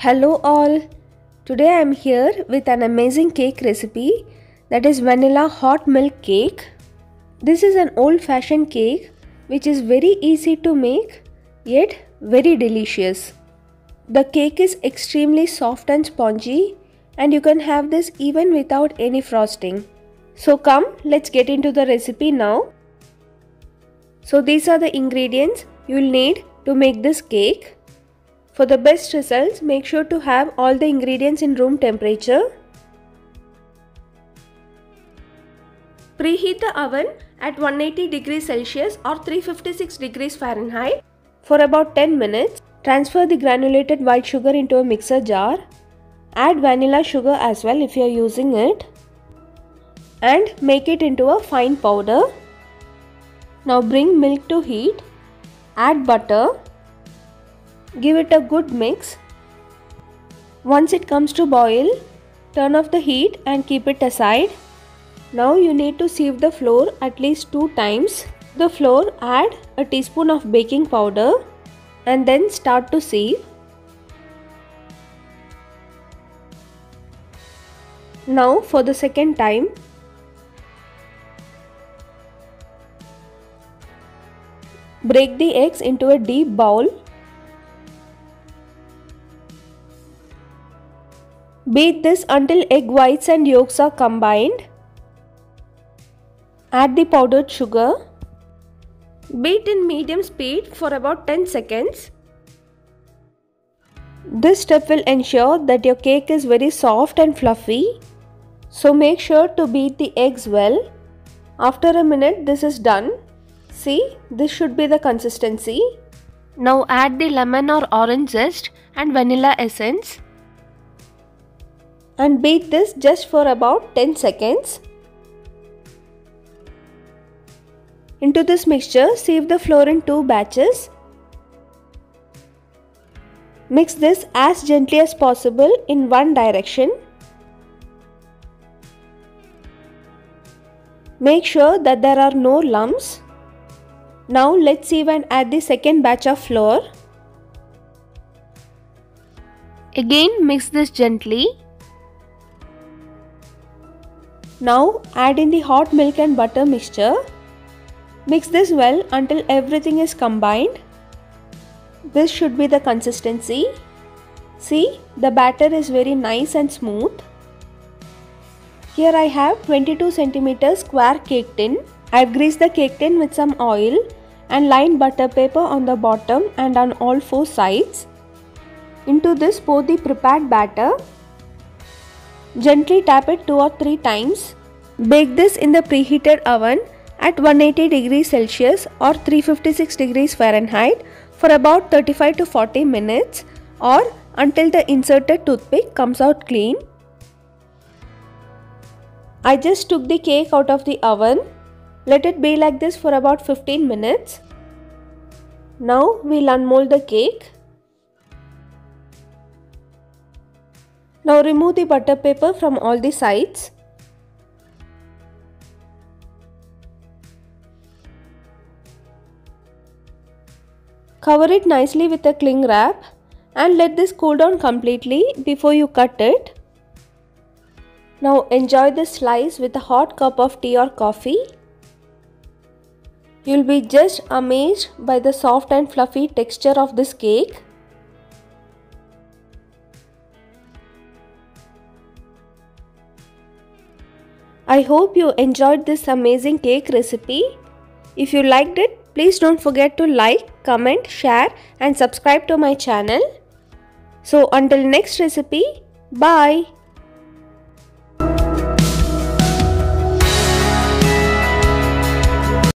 Hello all. Today I am here with an amazing cake recipe, that is vanilla hot milk cake. This is an old fashioned cake which is very easy to make yet very delicious. The cake is extremely soft and spongy and you can have this even without any frosting. So come, let's get into the recipe now. So these are the ingredients you will need to make this cake. For the best results, make sure to have all the ingredients in room temperature. Preheat the oven at 180 degrees Celsius or 356 degrees Fahrenheit for about 10 minutes. Transfer the granulated white sugar into a mixer jar. Add vanilla sugar as well if you are using it. And make it into a fine powder. Now bring milk to heat. Add butter. Give it a good mix. Once it comes to boil, turn off the heat and keep it aside. Now you need to sieve the flour at least 2 times. The flour, add a teaspoon of baking powder and then start to sieve. Now for the second time. Break the eggs into a deep bowl. Beat this until egg whites and yolks are combined. Add the powdered sugar. Beat in medium speed for about 10 seconds. This step will ensure that your cake is very soft and fluffy. So make sure to beat the eggs well. After a minute this is done. See, this should be the consistency. Now add the lemon or orange zest and vanilla essence. And beat this just for about 10 seconds. Into this mixture, sieve the flour in 2 batches. Mix this as gently as possible in one direction. Make sure that there are no lumps. Now let's sieve and add the second batch of flour. Again mix this gently. Now add in the hot milk and butter mixture. Mix this well until everything is combined. This should be the consistency. See, the batter is very nice and smooth. Here I have 22 cm square cake tin. I have greased the cake tin with some oil and lined butter paper on the bottom and on all 4 sides. Into this pour the prepared batter. Gently tap it 2 or 3 times. Bake this in the preheated oven at 180 degrees Celsius or 356 degrees Fahrenheit for about 35 to 40 minutes or until the inserted toothpick comes out clean. I just took the cake out of the oven. Let it be like this for about 15 minutes. Now we'll unmold the cake. Now remove the butter paper from all the sides. Cover it nicely with a cling wrap and let this cool down completely before you cut it. Now enjoy this slice with a hot cup of tea or coffee. You'll be just amazed by the soft and fluffy texture of this cake. I hope you enjoyed this amazing cake recipe. If you liked it, please don't forget to like, comment, share and subscribe to my channel. So until next recipe, bye.